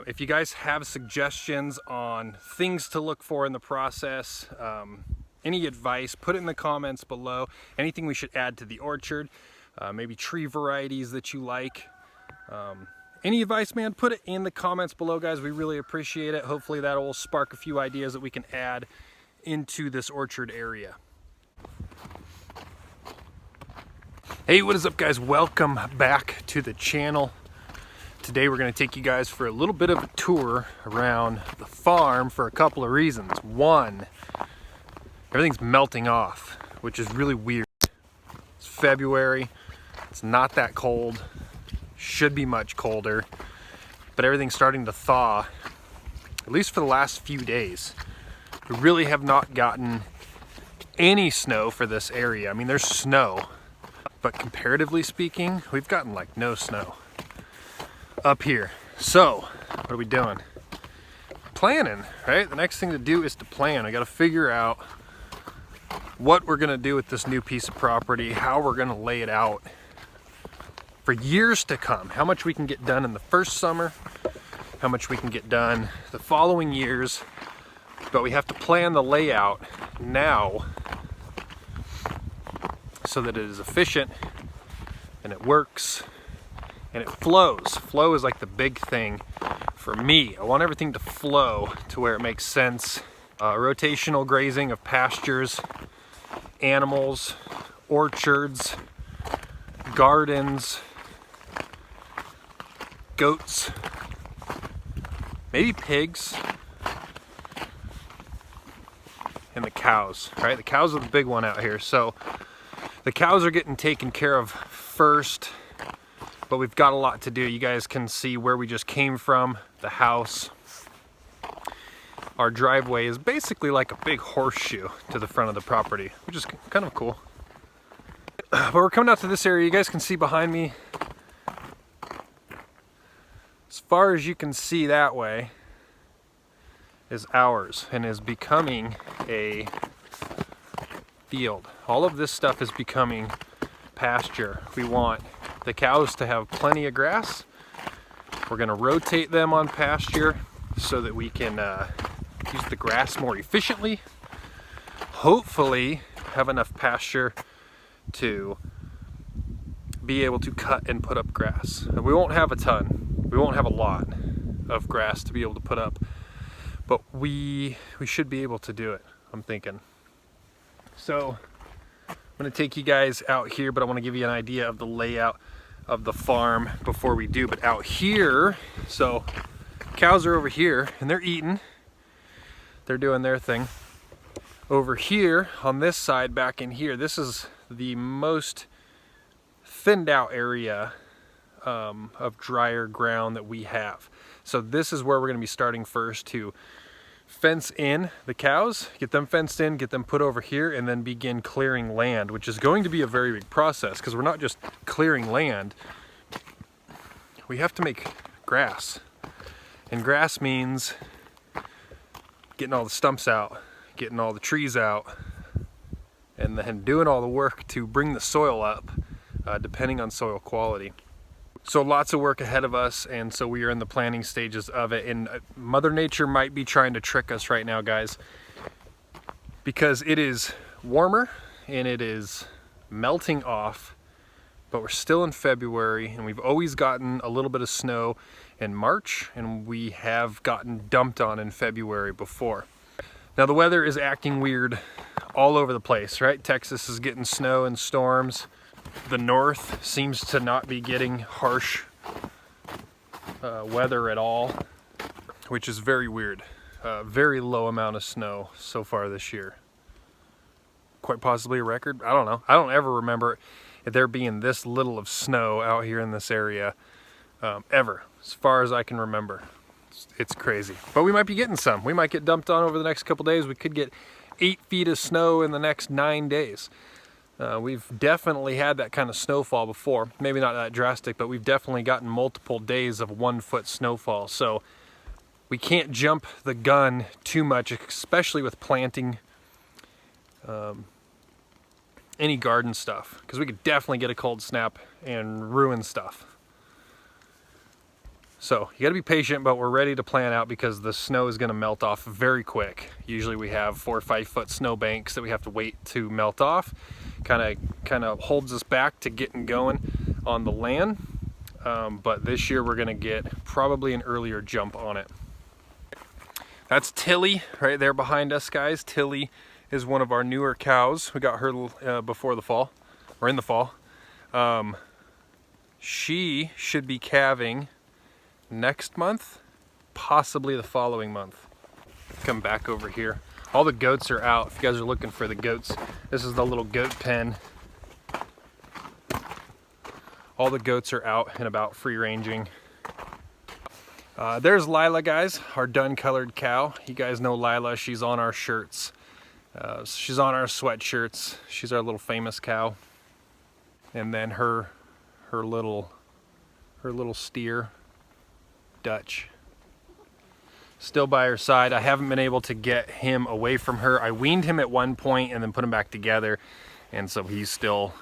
If you guys have suggestions on things to look for in the process, any advice, put it in the comments below. Anything we should add to the orchard, maybe tree varieties that you like. Any advice, man, put it in the comments below, guys. We really appreciate it. Hopefully that will spark a few ideas that we can add into this orchard area. Hey, what is up, guys? Welcome back to the channel. Today we're going to take you guys for a little bit of a tour around the farm for a couple of reasons. One, everything's melting off, which is really weird. It's February, it's not that cold, should be much colder, but everything's starting to thaw, at least for the last few days. We really have not gotten any snow for this area. I mean, there's snow, but comparatively speaking, we've gotten like no snow up here. So what are we doing? Planning, right? The next thing to do is to plan. I got to figure out what we're going to do with this new piece of property, how we're going to lay it out for years to come, how much we can get done in the first summer, how much we can get done the following years. But we have to plan the layout now so that it is efficient and it works and it flows. Flow is like the big thing for me. I want everything to flow to where it makes sense. Rotational grazing of pastures, animals, orchards, gardens, goats, maybe pigs, and the cows, right? The cows are the big one out here. So the cows are getting taken care of first, but we've got a lot to do. You guys can see where we just came from, the house. Our driveway is basically like a big horseshoe to the front of the property, which is kind of cool. But we're coming out to this area. You guys can see behind me, as far as you can see that way, is ours and is becoming a field. All of this stuff is becoming pasture. We want the cows to have plenty of grass. We're going to rotate them on pasture so that we can use the grass more efficiently. Hopefully have enough pasture to be able to cut and put up grass. We won't have a ton. We won't have a lot of grass to be able to put up, but we should be able to do it, I'm thinking. So I'm going to take you guys out here, but I want to give you an idea of the layout of the farm before we do. But out here, so cows are over here and they're eating, they're doing their thing. Over here on this side, back in here, this is the most thinned out area of drier ground that we have. So this is where we're going to be starting first, to fence in the cows, get them fenced in, get them put over here, and then begin clearing land, which is going to be a very big process because we're not just clearing land. We have to make grass. And grass means getting all the stumps out, getting all the trees out, and then doing all the work to bring the soil up, depending on soil quality. So lots of work ahead of us, and so we are in the planning stages of it. And Mother Nature might be trying to trick us right now, guys, because it is warmer and it is melting off, but we're still in February, and we've always gotten a little bit of snow in March, and we have gotten dumped on in February before. Now the weather is acting weird all over the place, right? Texas is getting snow and storms. The north seems to not be getting harsh weather at all, which is very weird. Very low amount of snow so far this year. Quite possibly a record. I don't know. I don't ever remember there being this little of snow out here in this area ever, as far as I can remember. It's crazy. But we might be getting some. We might get dumped on over the next couple days. We could get 8 feet of snow in the next 9 days. We've definitely had that kind of snowfall before. Maybe not that drastic, but we've definitely gotten multiple days of 1 foot snowfall. So we can't jump the gun too much, especially with planting any garden stuff, because we could definitely get a cold snap and ruin stuff. So you got to be patient, but we're ready to plan out because the snow is going to melt off very quick. Usually we have 4 or 5 foot snow banks that we have to wait to melt off. Kind of holds us back to getting going on the land. But this year we're going to get probably an earlier jump on it. That's Tilly right there behind us, guys. Tilly is one of our newer cows. We got her before the fall, or in the fall. She should be calving next month, possibly the following month. Come back over here. All the goats are out. If you guys are looking for the goats, this is the little goat pen. All the goats are out and about free ranging. There's Lila, guys, our dun colored cow. You guys know Lila, she's on our shirts. She's on our sweatshirts. She's our little famous cow. And then her little steer, Dutch, still by her side. I haven't been able to get him away from her. I weaned him at one point and then put him back together, and so he's still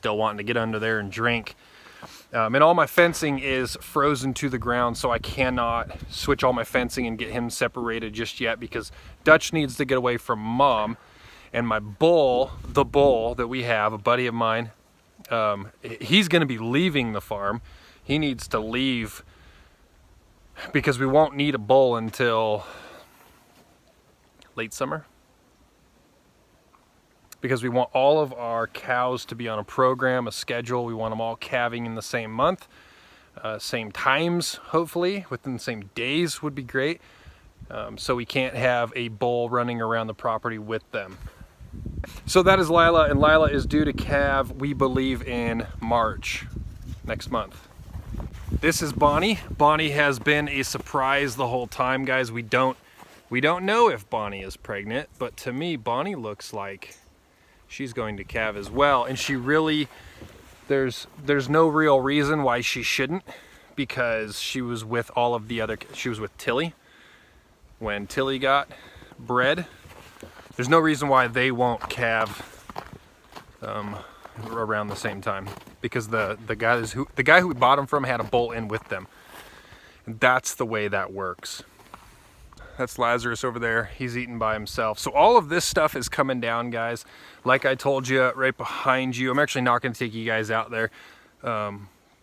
wanting to get under there and drink. And all my fencing is frozen to the ground, so I cannot switch all my fencing and get him separated just yet because Dutch needs to get away from Mom. And my bull, the bull that we have, a buddy of mine, he's going to be leaving the farm. He needs to leave because we won't need a bull until late summer, because we want all of our cows to be on a program, a schedule. We want them all calving in the same month, same times, hopefully within the same days would be great. So we can't have a bull running around the property with them. So that is Lila, and Lila is due to calve, we believe, in March next month. This is Bonnie. Bonnie has been a surprise the whole time, guys. We don't know if Bonnie is pregnant, but to me, Bonnie looks like she's going to calve as well. And she really, there's no real reason why she shouldn't, because she was with all of the other, she was with Tilly when Tilly got bred. There's no reason why they won't calve around the same time, because the guy who we bought them from had a bull in with them. And that's the way that works. That's Lazarus over there. He's eating by himself. So all of this stuff is coming down, guys. Like I told you, right behind you. I'm actually not going to take you guys out there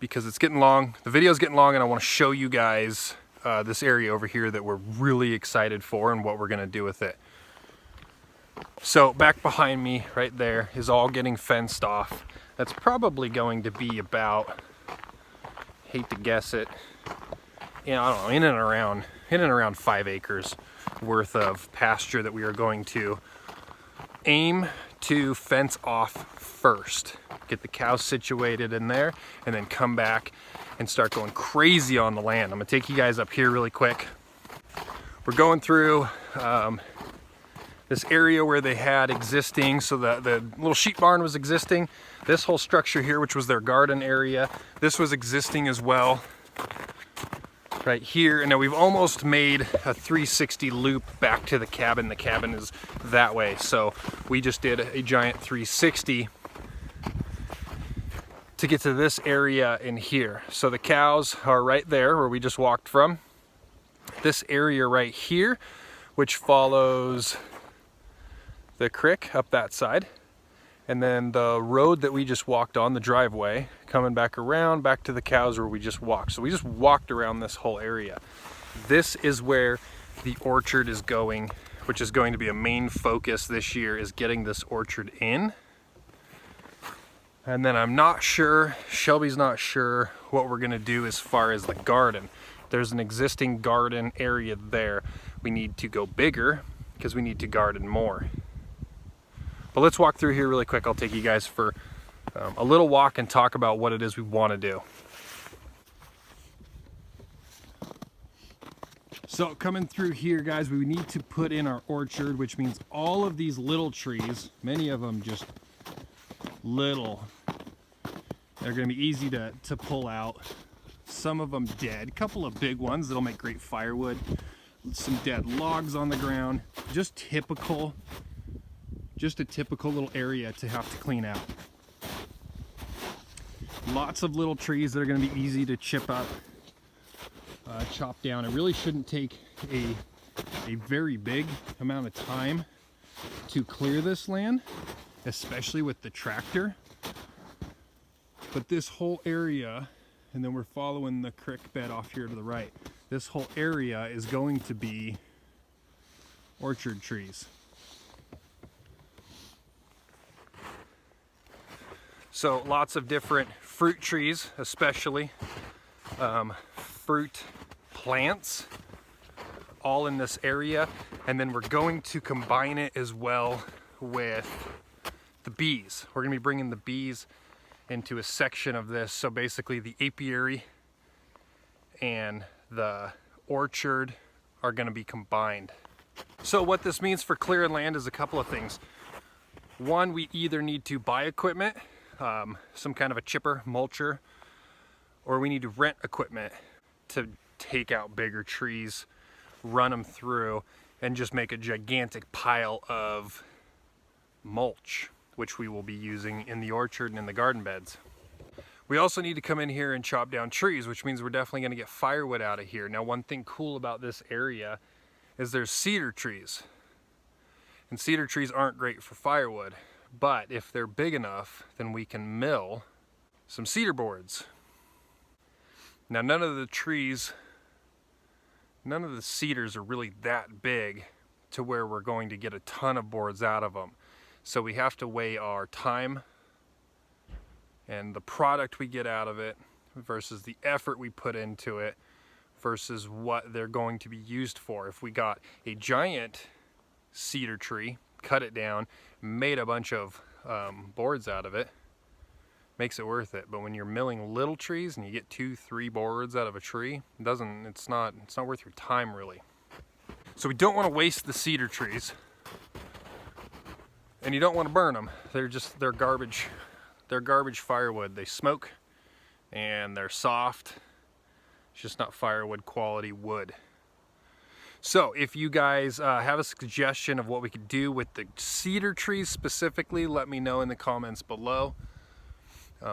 because it's getting long. The video's getting long, and I want to show you guys this area over here that we're really excited for and what we're going to do with it. So back behind me right there is all getting fenced off. That's probably going to be about, hate to guess it, I don't know, in and around 5 acres worth of pasture that we are going to aim to fence off first. Get the cows situated in there and then come back and start going crazy on the land. I'm gonna take you guys up here really quick. We're going through this area where they had existing, so the little sheep barn was existing. This whole structure here, which was their garden area, this was existing as well. Right here, and now we've almost made a 360 loop back to the cabin. The cabin is that way, so we just did a giant 360 to get to this area in here. So the cows are right there where we just walked from. This area right here, which follows the creek up that side, and then the road that we just walked on, the driveway, coming back around back to the cows where we just walked. So we just walked around this whole area. This is where the orchard is going, which is going to be a main focus this year, is getting this orchard in. And then I'm not sure, Shelby's not sure what we're gonna do as far as the garden. There's an existing garden area there. We need to go bigger because we need to garden more. But let's walk through here really quick. I'll take you guys for a little walk and talk about what it is we want to do. So coming through here, guys, we need to put in our orchard, which means all of these little trees, many of them just little, they're going to be easy to pull out. Some of them dead, a couple of big ones that'll make great firewood, some dead logs on the ground, just a typical little area to have to clean out. Lots of little trees that are going to be easy to chip up. chop down. It really shouldn't take a very big amount of time to clear this land, especially with the tractor. But this whole area, and then we're following the creek bed off here to the right, this whole area is going to be orchard trees. So lots of different fruit trees, especially fruit plants, all in this area. And then we're going to combine it as well with the bees. We're gonna be bringing the bees into a section of this. So basically the apiary and the orchard are gonna be combined. So what this means for clearing land is a couple of things. One, we either need to buy equipment, some kind of a chipper, mulcher, or we need to rent equipment to take out bigger trees, run them through, and just make a gigantic pile of mulch, which we will be using in the orchard and in the garden beds. We also need to come in here and chop down trees, which means we're definitely going to get firewood out of here. Now, one thing cool about this area is there's cedar trees. And cedar trees aren't great for firewood, but if they're big enough, then we can mill some cedar boards. Now, none of the cedars are really that big to where we're going to get a ton of boards out of them. So we have to weigh our time and the product we get out of it versus the effort we put into it versus what they're going to be used for. If we got a giant cedar tree, cut it down, made a bunch of boards out of it, makes it worth it. But when you're milling little trees and you get 2-3 boards out of a tree, it's not worth your time really. So we don't want to waste the cedar trees, and you don't want to burn them. They're garbage. They're garbage firewood. They smoke and they're soft. It's just not firewood quality wood. So if you guys have a suggestion of what we could do with the cedar trees specifically, let me know in the comments below.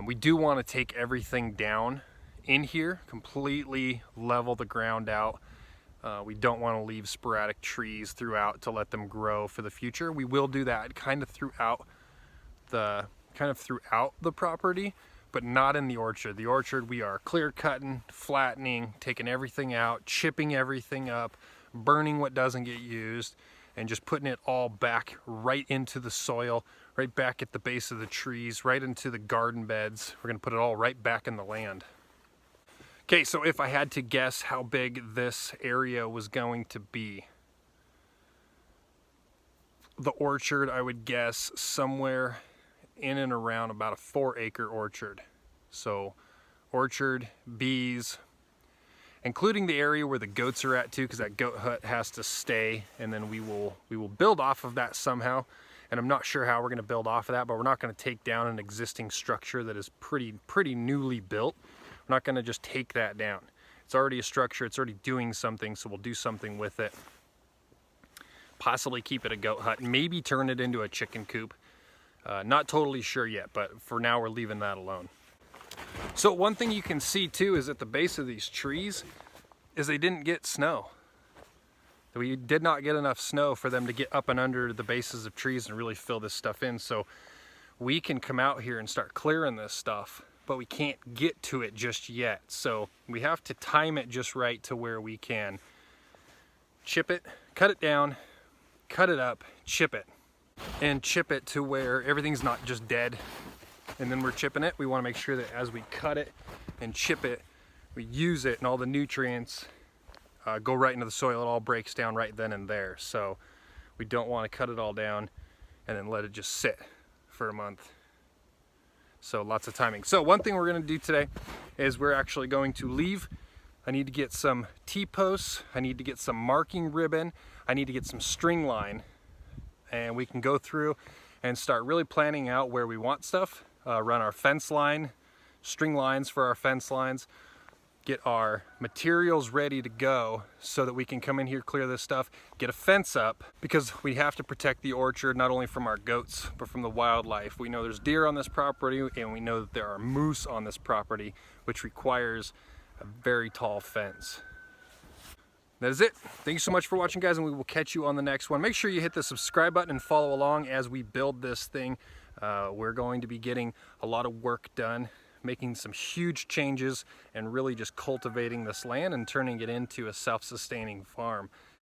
We do want to take everything down in here, completely level the ground out. We don't want to leave sporadic trees throughout to let them grow for the future. We will do that kind of throughout the property, but not in the orchard. The orchard, we are clear cutting, flattening, taking everything out, chipping everything up, burning what doesn't get used, and just putting it all back right into the soil, right back at the base of the trees, right into the garden beds. We're gonna put it all right back in the land. Okay, so if I had to guess how big this area was going to be, the orchard, I would guess somewhere in and around about a 4-acre orchard. So orchard, bees, including the area where the goats are at too, because that goat hut has to stay, and then we will build off of that somehow. And I'm not sure how we're going to build off of that, but we're not going to take down an existing structure that is pretty newly built. We're not going to just take that down. It's already a structure, it's already doing something, so we'll do something with it. Possibly keep it a goat hut, maybe turn it into a chicken coop. Not totally sure yet, but for now we're leaving that alone. So one thing you can see too is at the base of these trees is they didn't get snow. We did not get enough snow for them to get up and under the bases of trees and really fill this stuff in. So we can come out here and start clearing this stuff, but we can't get to it just yet. So we have to time it just right to where we can chip it, cut it down, cut it up, chip it, and chip it to where everything's not just dead. And then we're chipping it. We want to make sure that as we cut it and chip it, we use it and all the nutrients go right into the soil. It all breaks down right then and there. So we don't want to cut it all down and then let it just sit for a month. So lots of timing. So one thing we're going to do today is we're actually going to leave. I need to get some T-posts. I need to get some marking ribbon. I need to get some string line. And we can go through and start really planning out where we want stuff. Run our fence line, string lines for our fence lines, get our materials ready to go so that we can come in here, clear this stuff, get a fence up, because we have to protect the orchard not only from our goats but from the wildlife. We know there's deer on this property, and we know that there are moose on this property, which requires a very tall fence. That is it. Thank you so much for watching, guys, and we will catch you on the next one. Make sure you hit the subscribe button and follow along as we build this thing. We're going to be getting a lot of work done, making some huge changes, and really just cultivating this land and turning it into a self-sustaining farm.